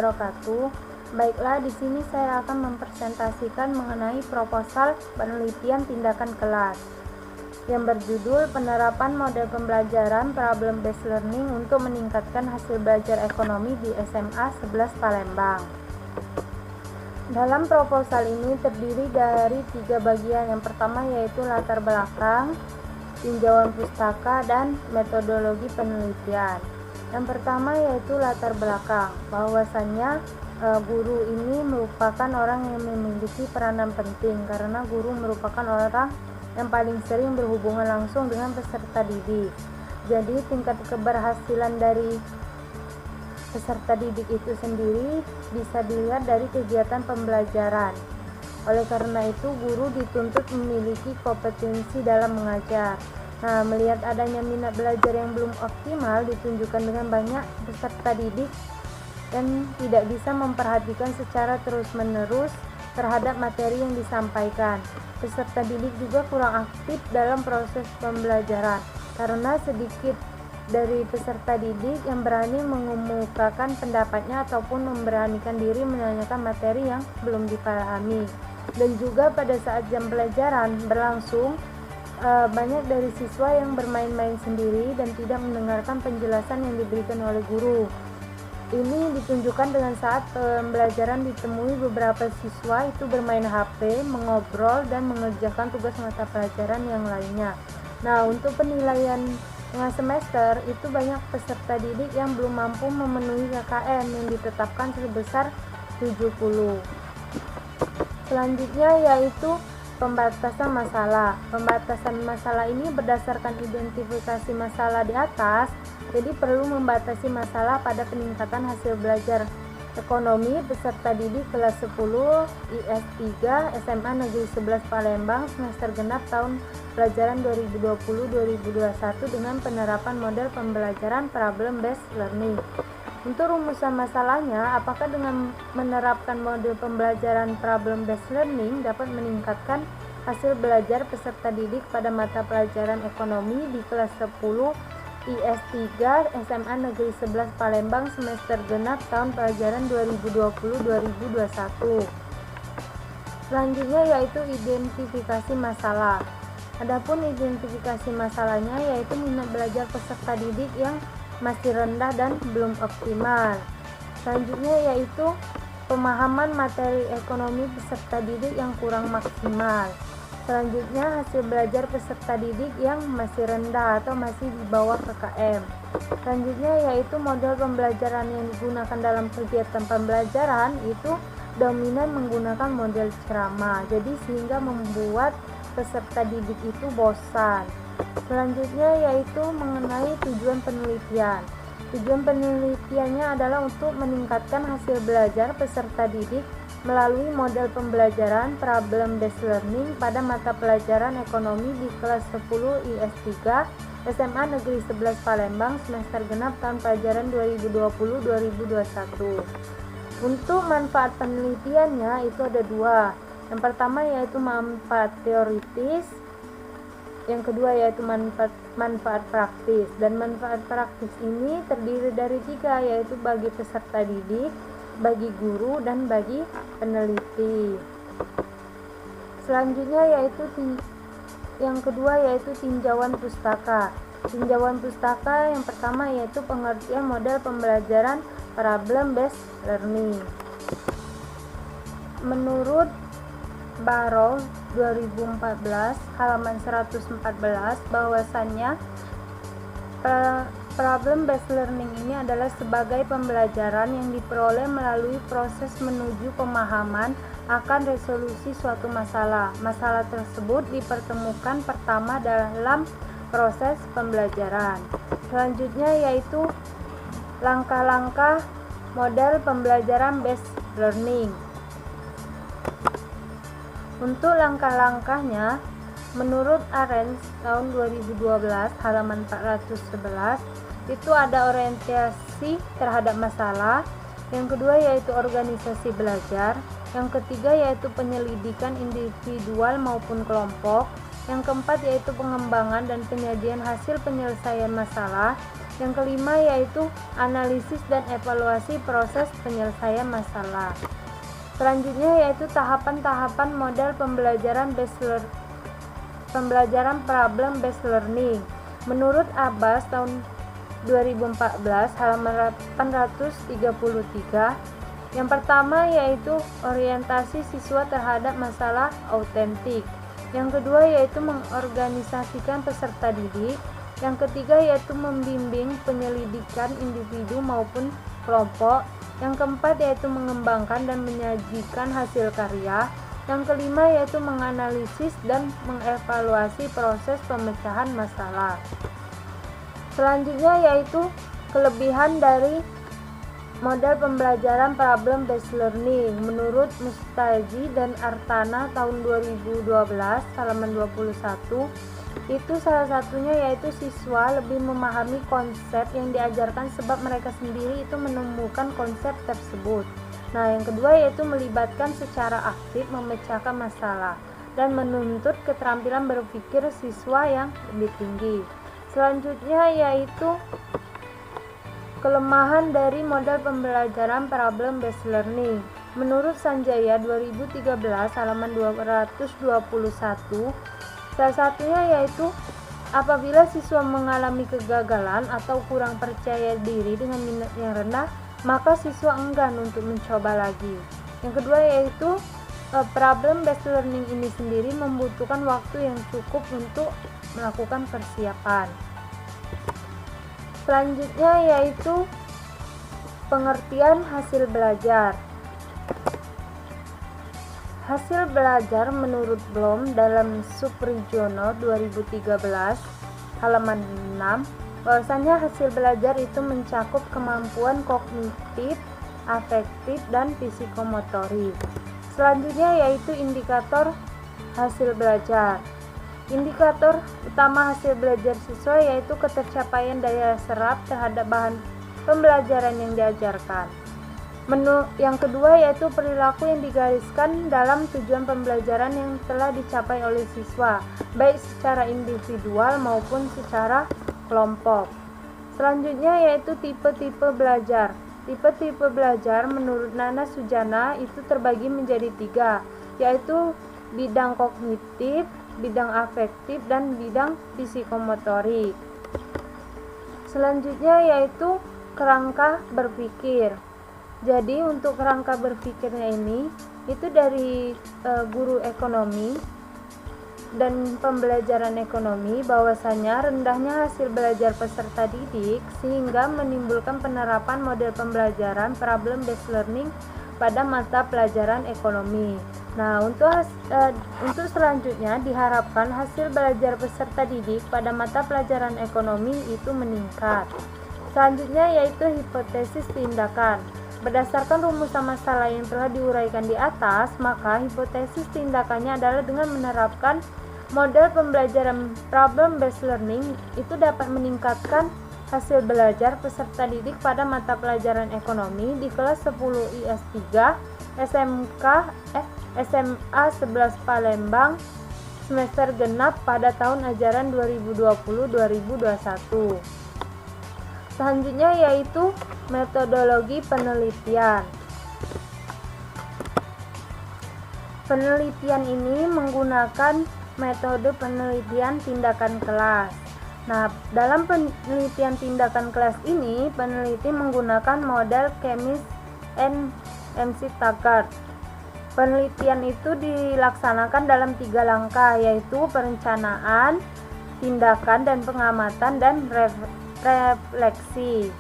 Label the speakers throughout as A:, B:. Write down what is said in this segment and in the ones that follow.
A: wabarakatuh. Baiklah, di sini saya akan mempresentasikan mengenai proposal penelitian tindakan kelas yang berjudul Penerapan Model Pembelajaran Problem Based Learning untuk Meningkatkan Hasil Belajar Ekonomi di SMA 11 Palembang. Dalam proposal ini terdiri dari 3 bagian. Yang pertama yaitu latar belakang, tinjauan pustaka, dan metodologi penelitian. Yang pertama yaitu latar belakang, bahwasannya guru ini merupakan orang yang memiliki peranan penting karena guru merupakan orang yang paling sering berhubungan langsung dengan peserta didik. Jadi tingkat keberhasilan dari peserta didik itu sendiri bisa dilihat dari kegiatan pembelajaran. Oleh karena itu, guru dituntut memiliki kompetensi dalam mengajar. Nah, melihat adanya minat belajar yang belum optimal ditunjukkan dengan banyak peserta didik dan tidak bisa memperhatikan secara terus-menerus terhadap materi yang disampaikan. Peserta didik juga kurang aktif dalam proses pembelajaran karena sedikit dari peserta didik yang berani mengemukakan pendapatnya ataupun memberanikan diri menanyakan materi yang belum dipahami. Dan juga pada saat jam pelajaran berlangsung, banyak dari siswa yang bermain-main sendiri dan tidak mendengarkan penjelasan yang diberikan oleh guru. Ini ditunjukkan dengan saat pembelajaran ditemui beberapa siswa itu bermain HP, mengobrol, dan mengerjakan tugas mata pelajaran yang lainnya. Nah, untuk penilaian tengah semester itu banyak peserta didik yang belum mampu memenuhi KKM yang ditetapkan sebesar 70. Selanjutnya yaitu pembatasan masalah. Pembatasan masalah ini berdasarkan identifikasi masalah di atas. Jadi perlu membatasi masalah pada peningkatan hasil belajar ekonomi peserta didik kelas 10 IS3 SMA Negeri 11 Palembang semester genap tahun pelajaran 2020-2021 dengan penerapan model pembelajaran problem based learning. Untuk rumusan masalahnya, apakah dengan menerapkan model pembelajaran problem based learning dapat meningkatkan hasil belajar peserta didik pada mata pelajaran ekonomi di kelas 10 IS3 SMA Negeri 11 Palembang semester genap tahun pelajaran 2020-2021. Selanjutnya yaitu identifikasi masalah. Adapun identifikasi masalahnya yaitu minat belajar peserta didik yang masih rendah dan belum optimal. Selanjutnya yaitu pemahaman materi ekonomi peserta didik yang kurang maksimal. Selanjutnya hasil belajar peserta didik yang masih rendah atau masih di bawah KKM. Selanjutnya yaitu model pembelajaran yang digunakan dalam kegiatan pembelajaran itu dominan menggunakan model ceramah. Jadi sehingga membuat peserta didik itu bosan. Selanjutnya yaitu mengenai tujuan penelitian. Tujuan penelitiannya adalah untuk meningkatkan hasil belajar peserta didik melalui model pembelajaran problem based learning pada mata pelajaran ekonomi di kelas 10 IS3 SMA Negeri 11 Palembang semester genap tahun pelajaran 2020-2021. Untuk manfaat penelitiannya itu ada 2. Yang pertama yaitu manfaat teoritis, yang kedua yaitu manfaat praktis. Dan manfaat praktis ini terdiri dari 3, yaitu bagi peserta didik, bagi guru, dan bagi peneliti. Selanjutnya yaitu yang kedua yaitu tinjauan pustaka. Tinjauan pustaka yang pertama yaitu pengertian model pembelajaran problem based learning. Menurut Barrow 2014 halaman 114 bahwasannya problem based learning ini adalah sebagai pembelajaran yang diperoleh melalui proses menuju pemahaman akan resolusi suatu masalah. Masalah tersebut dipertemukan pertama dalam proses pembelajaran. Selanjutnya yaitu langkah-langkah model pembelajaran based learning. Untuk langkah-langkahnya, menurut Arendt tahun 2012 halaman 411 itu ada orientasi terhadap masalah, yang kedua yaitu organisasi belajar, yang ketiga yaitu penyelidikan individual maupun kelompok, yang keempat yaitu pengembangan dan penyajian hasil penyelesaian masalah, Yang kelima yaitu analisis dan evaluasi proses penyelesaian masalah. Selanjutnya yaitu tahapan-tahapan model pembelajaran problem based learning. Menurut Abbas tahun 2014 halaman 833, yang pertama yaitu orientasi siswa terhadap masalah autentik. Yang kedua yaitu mengorganisasikan peserta didik. Yang ketiga yaitu membimbing penyelidikan individu maupun kelompok. Yang keempat yaitu mengembangkan dan menyajikan hasil karya. Yang kelima yaitu menganalisis dan mengevaluasi proses pemecahan masalah. Selanjutnya yaitu kelebihan dari model pembelajaran problem based learning. Menurut Mustaji dan Artana tahun 2012 halaman 21, itu salah satunya yaitu siswa lebih memahami konsep yang diajarkan sebab mereka sendiri itu menemukan konsep tersebut. Nah, yang kedua yaitu melibatkan secara aktif memecahkan masalah dan menuntut keterampilan berpikir siswa yang lebih tinggi. Selanjutnya yaitu kelemahan dari model pembelajaran problem based learning. Menurut Sanjaya 2013 halaman 221, salah satunya yaitu apabila siswa mengalami kegagalan atau kurang percaya diri dengan minat yang rendah, maka siswa enggan untuk mencoba lagi. Yang kedua yaitu problem based learning ini sendiri membutuhkan waktu yang cukup untuk melakukan persiapan. Selanjutnya yaitu pengertian hasil belajar. Hasil belajar menurut Bloom dalam Subregiono 2013 halaman 6, bahwasanya hasil belajar itu mencakup kemampuan kognitif, afektif, dan psikomotorik. Selanjutnya yaitu indikator hasil belajar. Indikator utama hasil belajar siswa yaitu ketercapaian daya serap terhadap bahan pembelajaran yang diajarkan. Yang kedua yaitu perilaku yang digariskan dalam tujuan pembelajaran yang telah dicapai oleh siswa, baik secara individual maupun secara kelompok. Selanjutnya yaitu tipe-tipe belajar. Tipe-tipe belajar menurut Nana Sujana itu terbagi menjadi 3, yaitu bidang kognitif, bidang afektif, dan bidang psikomotorik. Selanjutnya yaitu kerangka berpikir. Jadi untuk kerangka berpikirnya ini itu dari guru ekonomi dan pembelajaran ekonomi, bahwasanya rendahnya hasil belajar peserta didik sehingga menimbulkan penerapan model pembelajaran problem based learning pada mata pelajaran ekonomi. Nah, untuk selanjutnya diharapkan hasil belajar peserta didik pada mata pelajaran ekonomi itu meningkat. Selanjutnya yaitu hipotesis tindakan. Berdasarkan rumusan masalah yang telah diuraikan di atas, maka hipotesis tindakannya adalah dengan menerapkan model pembelajaran problem based learning itu dapat meningkatkan hasil belajar peserta didik pada mata pelajaran ekonomi di kelas 10 IS 3 SMA 11 Palembang semester genap pada tahun ajaran 2020-2021. Selanjutnya yaitu metodologi penelitian. Penelitian ini menggunakan metode penelitian tindakan kelas. Nah, dalam penelitian tindakan kelas ini, peneliti menggunakan model Chemist and MC Taggart. Penelitian itu dilaksanakan dalam 3 langkah, yaitu perencanaan, tindakan dan pengamatan, dan refleksi.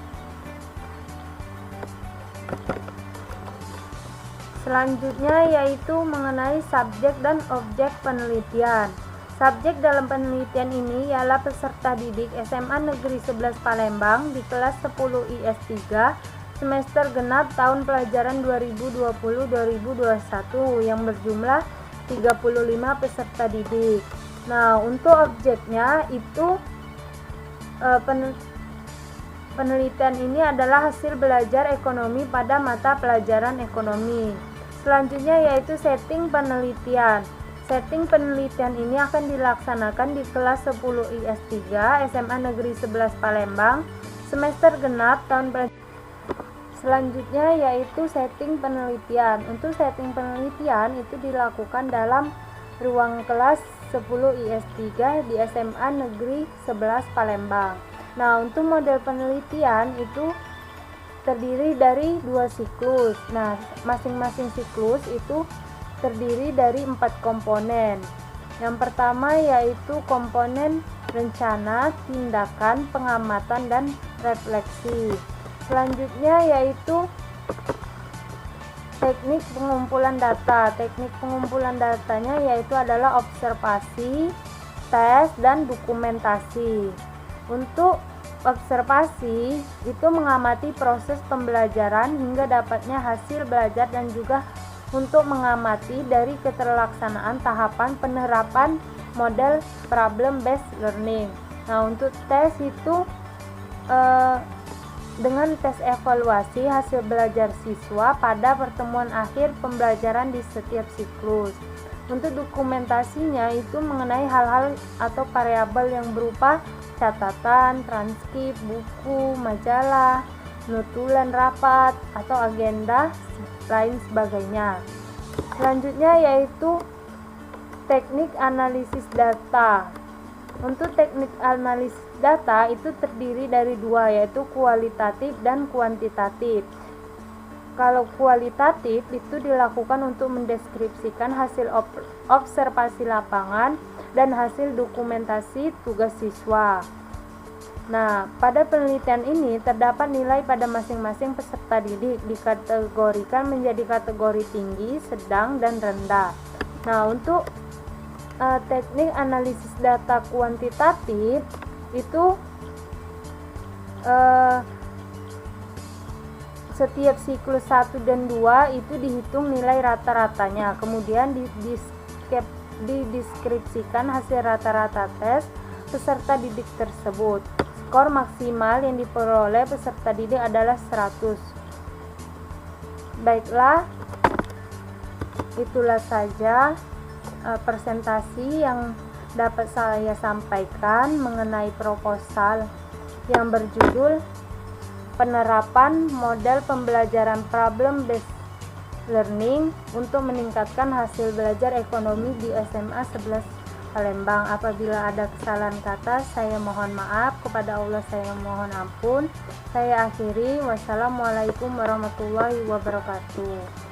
A: Selanjutnya yaitu mengenai subjek dan objek penelitian. Subjek dalam penelitian ini ialah peserta didik SMA Negeri 11 Palembang di kelas 10 IS 3 semester genap tahun pelajaran 2020-2021 yang berjumlah 35 peserta didik. Nah, untuk objeknya itu penelitian ini adalah hasil belajar ekonomi pada mata pelajaran ekonomi. Selanjutnya yaitu setting penelitian. Setting penelitian ini akan dilaksanakan di kelas 10 IS 3 SMA Negeri 11 Palembang semester genap tahun pelajaran. Selanjutnya yaitu setting penelitian. Untuk setting penelitian itu dilakukan dalam ruang kelas 10 IS3 di SMA Negeri 11 Palembang. Nah, untuk model penelitian itu terdiri dari 2 siklus. Nah, masing-masing siklus itu terdiri dari 4 komponen. Yang pertama yaitu komponen rencana, tindakan, pengamatan, dan refleksi. Selanjutnya yaitu teknik pengumpulan data. Teknik pengumpulan datanya yaitu adalah observasi, tes, dan dokumentasi. Untuk observasi itu mengamati proses pembelajaran hingga dapatnya hasil belajar dan juga untuk mengamati dari keterlaksanaan tahapan penerapan model problem based learning. Nah, untuk tes itu dengan tes evaluasi hasil belajar siswa pada pertemuan akhir pembelajaran di setiap siklus. Untuk dokumentasinya itu mengenai hal-hal atau variabel yang berupa catatan, transkrip, buku, majalah, nutulan rapat, atau agenda, lain sebagainya. Selanjutnya yaitu teknik analisis data. Untuk teknik analisis data itu terdiri dari 2, yaitu kualitatif dan kuantitatif. Kalau kualitatif itu dilakukan untuk mendeskripsikan hasil observasi lapangan dan hasil dokumentasi tugas siswa. Nah, pada penelitian ini terdapat nilai pada masing-masing peserta didik dikategorikan menjadi kategori tinggi, sedang, dan rendah. Nah, untuk teknik analisis data kuantitatif itu setiap siklus 1 dan 2 itu dihitung nilai rata-ratanya, kemudian dideskripsikan hasil rata-rata tes peserta didik tersebut. Skor maksimal yang diperoleh peserta didik adalah 100. Baiklah, itulah saja presentasi yang dapat saya sampaikan mengenai proposal yang berjudul penerapan model pembelajaran problem based learning untuk meningkatkan hasil belajar ekonomi di SMA 11 Palembang. Apabila ada kesalahan kata, saya mohon maaf, kepada Allah saya mohon ampun. Saya akhiri, wassalamualaikum warahmatullahi wabarakatuh.